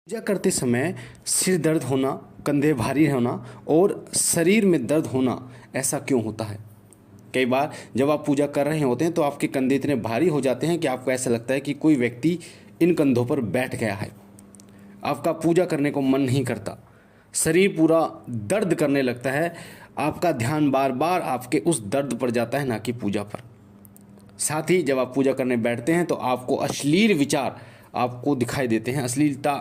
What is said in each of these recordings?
पूजा करते समय सिर दर्द होना, कंधे भारी होना और शरीर में दर्द होना ऐसा क्यों होता है? कई बार जब आप पूजा कर रहे होते हैं तो आपके कंधे इतने भारी हो जाते हैं कि आपको ऐसा लगता है कि कोई व्यक्ति इन कंधों पर बैठ गया है। आपका पूजा करने को मन नहीं करता, शरीर पूरा दर्द करने लगता है, आपका ध्यान बार बार आपके उस दर्द पर जाता है, ना कि पूजा पर। साथ ही जब आप पूजा करने बैठते हैं तो आपको अश्लील विचार आपको दिखाई देते हैं, अश्लीलता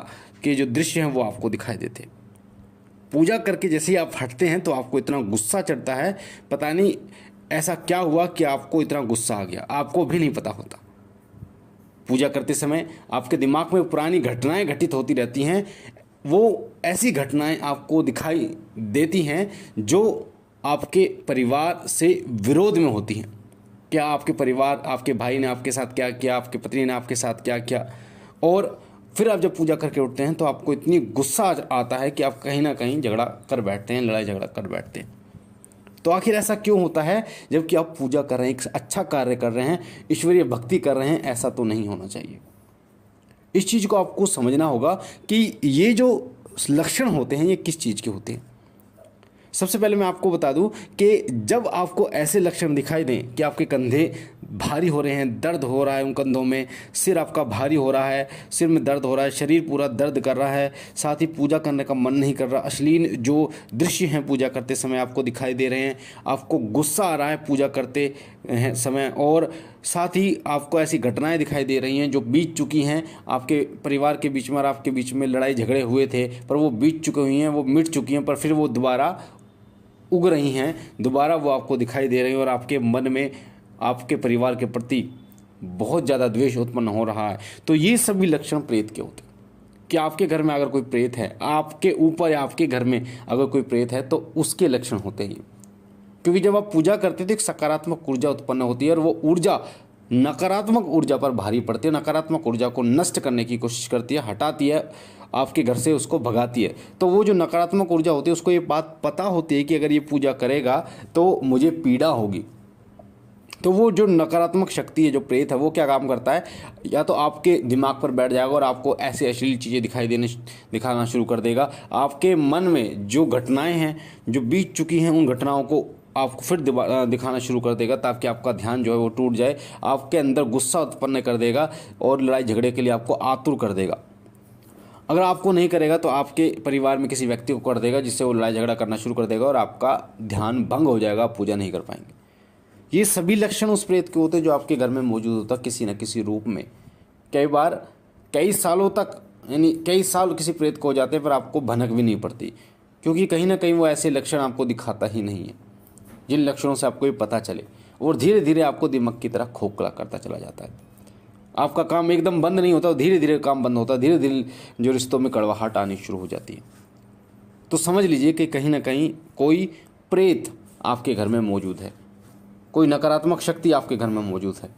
के जो दृश्य हैं वो आपको दिखाई देते हैं। पूजा करके जैसे ही आप हटते हैं तो आपको इतना गुस्सा चढ़ता है, पता नहीं ऐसा क्या हुआ कि आपको इतना गुस्सा आ गया, आपको भी नहीं पता होता। पूजा करते समय आपके दिमाग में पुरानी घटनाएं घटित होती रहती हैं, वो ऐसी घटनाएं आपको दिखाई देती हैं जो आपके परिवार से विरोध में होती हैं। क्या आपके परिवार, आपके भाई ने आपके साथ क्या किया, आपकी पत्नी ने आपके साथ क्या किया, और फिर आप जब पूजा करके उठते हैं तो आपको इतनी गुस्सा आता है कि आप कहीं ना कहीं झगड़ा कर बैठते हैं, लड़ाई झगड़ा कर बैठते हैं। तो आखिर ऐसा क्यों होता है? जबकि आप पूजा कर रहे हैं, एक अच्छा कार्य कर रहे हैं, ईश्वरीय भक्ति कर रहे हैं, ऐसा तो नहीं होना चाहिए। इस चीज़ को आपको समझना होगा कि ये जो लक्षण होते हैं ये किस चीज़ के होते हैं। सबसे पहले मैं आपको बता दूं कि जब आपको ऐसे लक्षण दिखाई दें कि आपके कंधे भारी हो रहे हैं, दर्द हो रहा है उन कंधों में, सिर आपका भारी हो रहा है, सिर में दर्द हो रहा है, शरीर पूरा दर्द कर रहा है, साथ ही पूजा करने का मन नहीं कर रहा, अश्लील जो दृश्य हैं पूजा करते समय आपको दिखाई दे रहे हैं, आपको गुस्सा आ रहा है पूजा करते समय, और साथ ही आपको ऐसी घटनाएं दिखाई दे रही हैं जो बीत चुकी हैं, आपके परिवार के बीच में और आपके बीच में लड़ाई झगड़े हुए थे पर वो बीत चुकी हुई हैं, वो मिट चुकी हैं, पर फिर वो दोबारा उग रही हैं, दोबारा वो आपको दिखाई दे रही हैं और आपके मन में आपके परिवार के प्रति बहुत ज़्यादा द्वेष उत्पन्न हो रहा है। तो ये सभी लक्षण प्रेत के होते हैं। कि आपके घर में अगर कोई प्रेत है, आपके ऊपर या आपके घर में अगर कोई प्रेत है तो उसके लक्षण होते हैं। क्योंकि जब आप पूजा करते हैं तो एक सकारात्मक ऊर्जा उत्पन्न होती है और वो ऊर्जा नकारात्मक ऊर्जा पर भारी पड़ती है, नकारात्मक ऊर्जा को नष्ट करने की कोशिश करती है, हटाती है, आपके घर से उसको भगाती है। तो वो जो नकारात्मक ऊर्जा होती है उसको ये बात पता होती है कि अगर ये पूजा करेगा तो मुझे पीड़ा होगी। तो वो जो नकारात्मक शक्ति है, जो प्रेत है, वो क्या काम करता है, या तो आपके दिमाग पर बैठ जाएगा और आपको ऐसी अश्लील चीज़ें दिखाना शुरू कर देगा। आपके मन में जो घटनाएं हैं जो बीत चुकी हैं उन घटनाओं को आपको फिर दिखाना शुरू कर देगा, ताकि आपका ध्यान जो है वो टूट जाए, आपके अंदर गुस्सा उत्पन्न कर देगा और लड़ाई झगड़े के लिए आपको आतुर कर देगा। अगर आपको नहीं करेगा तो आपके परिवार में किसी व्यक्ति को कर देगा, जिससे वो लड़ाई झगड़ा करना शुरू कर देगा और आपका ध्यान भंग हो जाएगा, आप पूजा नहीं कर पाएंगे। ये सभी लक्षण उस प्रेत के होते हैं जो आपके घर में मौजूद होता है किसी न किसी रूप में। कई बार कई सालों तक, यानी कई साल किसी प्रेत को हो जाते हैं पर आपको भनक भी नहीं पड़ती, क्योंकि कहीं ना कहीं वो ऐसे लक्षण आपको दिखाता ही नहीं है जिन लक्षणों से आपको ये पता चले, और धीरे धीरे आपको दिमाग की तरह खोखला करता चला जाता है। आपका काम एकदम बंद नहीं होता, धीरे धीरे काम बंद होता है, धीरे धीरे जो रिश्तों में कड़वाहट आनी शुरू हो जाती है। तो समझ लीजिए कि कहीं ना कहीं कोई प्रेत आपके घर में मौजूद है, कोई नकारात्मक शक्ति आपके घर में मौजूद है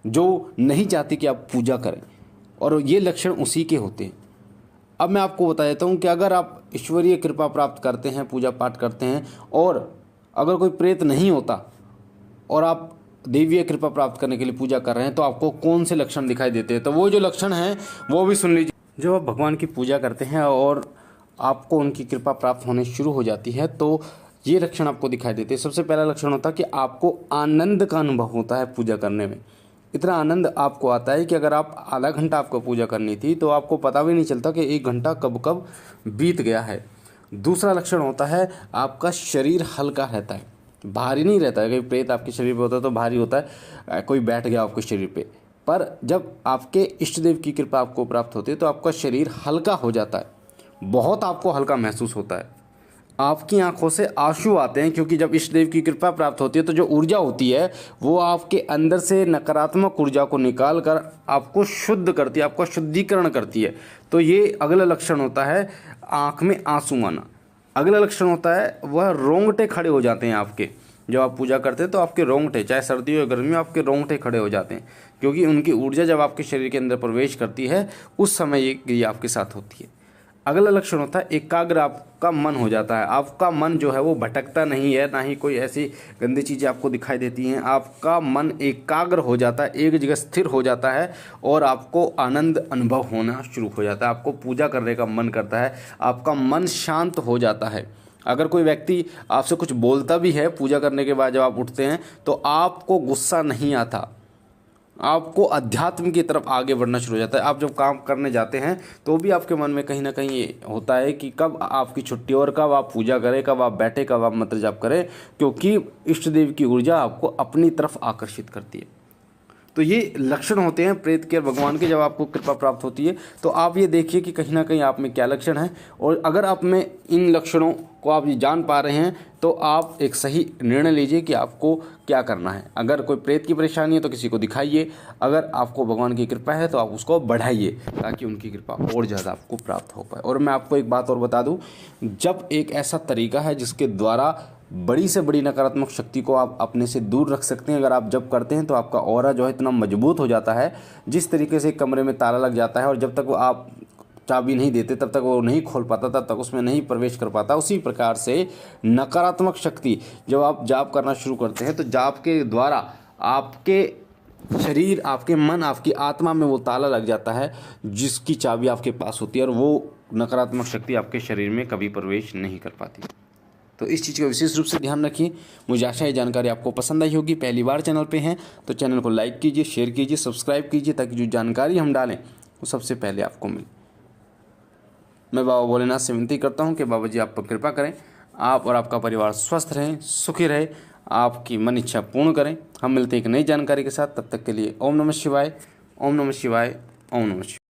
जो नहीं चाहती कि आप पूजा करें, और ये लक्षण उसी के होते हैं। अब मैं आपको बता देता हूँ कि अगर आप ईश्वरीय कृपा प्राप्त करते हैं, पूजा पाठ करते हैं, और अगर कोई प्रेत नहीं होता और आप देवीय कृपा प्राप्त करने के लिए पूजा कर रहे हैं, तो आपको कौन से लक्षण दिखाई देते हैं। तो वो जो लक्षण हैं वो भी सुन लीजिए। जब आप भगवान की पूजा करते हैं और आपको उनकी कृपा प्राप्त होने शुरू हो जाती है तो ये लक्षण आपको दिखाई देते हैं। सबसे पहला लक्षण होता है कि आपको आनंद का अनुभव होता है पूजा करने में। इतना आनंद आपको आता है कि अगर आप आधा घंटा आपको पूजा करनी थी तो आपको पता भी नहीं चलता कि 1 घंटा कब कब बीत गया है। दूसरा लक्षण होता है आपका शरीर हल्का रहता है, भारी नहीं रहता है। कहीं प्रेत आपके शरीर पे होता है तो भारी होता है, कोई बैठ गया आपके शरीर पे, पर जब आपके इष्ट देव की कृपा आपको प्राप्त होती है तो आपका शरीर हल्का हो जाता है, बहुत आपको हल्का महसूस होता है। आपकी आंखों से आंसू आते हैं, क्योंकि जब इष्ट देव की कृपा प्राप्त होती है तो जो ऊर्जा होती है वो आपके अंदर से नकारात्मक ऊर्जा को निकाल कर आपको शुद्ध करती है, आपका शुद्धिकरण करती है। तो ये अगला लक्षण होता है आंख में आंसू आना। अगला लक्षण होता है वह रोंगटे खड़े हो जाते हैं आपके। जब आप पूजा करते हैं तो आपके रोंगटे, चाहे सर्दी हो या गर्मी, आपके रोंगटे खड़े हो जाते हैं, क्योंकि उनकी ऊर्जा जब आपके शरीर के अंदर प्रवेश करती है उस समय ये आपके साथ होती है। अगला लक्षण होता है एकाग्र आपका मन हो जाता है। आपका मन जो है वो भटकता नहीं है, ना ही कोई ऐसी गंदी चीज़ें आपको दिखाई देती हैं। आपका मन एकाग्र हो जाता है, एक जगह स्थिर हो जाता है और आपको आनंद अनुभव होना शुरू हो जाता है। आपको पूजा करने का मन करता है, आपका मन शांत हो जाता है। अगर कोई व्यक्ति आपसे कुछ बोलता भी है पूजा करने के बाद जब आप उठते हैं, तो आपको गुस्सा नहीं आता, आपको अध्यात्म की तरफ आगे बढ़ना शुरू हो जाता है। आप जब काम करने जाते हैं तो भी आपके मन में कहीं ना कहीं ये होता है कि कब आपकी छुट्टी और कब आप पूजा करें, कब आप बैठे, कब आप मंत्र जाप करें, क्योंकि इष्ट देव की ऊर्जा आपको अपनी तरफ आकर्षित करती है। तो ये लक्षण होते हैं प्रेत के और भगवान के। जब आपको कृपा प्राप्त होती है तो आप ये देखिए कि कहीं ना कहीं आप में क्या लक्षण है, और अगर आप में इन लक्षणों को आप ये जान पा रहे हैं तो आप एक सही निर्णय लीजिए कि आपको क्या करना है। अगर कोई प्रेत की परेशानी है तो किसी को दिखाइए, अगर आपको भगवान की कृपा है तो आप उसको बढ़ाइए ताकि उनकी कृपा और ज़्यादा आपको प्राप्त हो पाए। और मैं आपको एक बात और बता दूँ, जब एक ऐसा तरीका है जिसके द्वारा बड़ी से बड़ी नकारात्मक शक्ति को आप अपने से दूर रख सकते हैं, अगर आप जब करते हैं तो आपका ऑरा जो है इतना मजबूत हो जाता है। जिस तरीके से कमरे में ताला लग जाता है और जब तक वो आप चाबी नहीं देते तब तक वो नहीं खोल पाता, तब तक उसमें नहीं प्रवेश कर पाता, उसी प्रकार से नकारात्मक शक्ति जब आप जाप करना शुरू करते हैं तो जाप के द्वारा आपके शरीर, आपके मन, आपकी आत्मा में वो ताला लग जाता है जिसकी चाबी आपके पास होती है, और वो नकारात्मक शक्ति आपके शरीर में कभी प्रवेश नहीं कर पाती। तो इस चीज़ का विशेष रूप से ध्यान रखिए। मुझे आशा है जानकारी आपको पसंद आई होगी। पहली बार चैनल पे हैं तो चैनल को लाइक कीजिए, शेयर कीजिए, सब्सक्राइब कीजिए, ताकि जो जानकारी हम डालें वो सबसे पहले आपको मिले। मैं बाबा भोलेनाथ से विनती करता हूँ कि बाबा जी आप पर कृपा करें, आप और आपका परिवार स्वस्थ रहें, सुखी रहे, आपकी मन इच्छा पूर्ण करें। हम मिलते हैं एक नई जानकारी के साथ, तब तक के लिए ओम नमः शिवाय, ओम नमः शिवाय, ओम नमः शिवाय।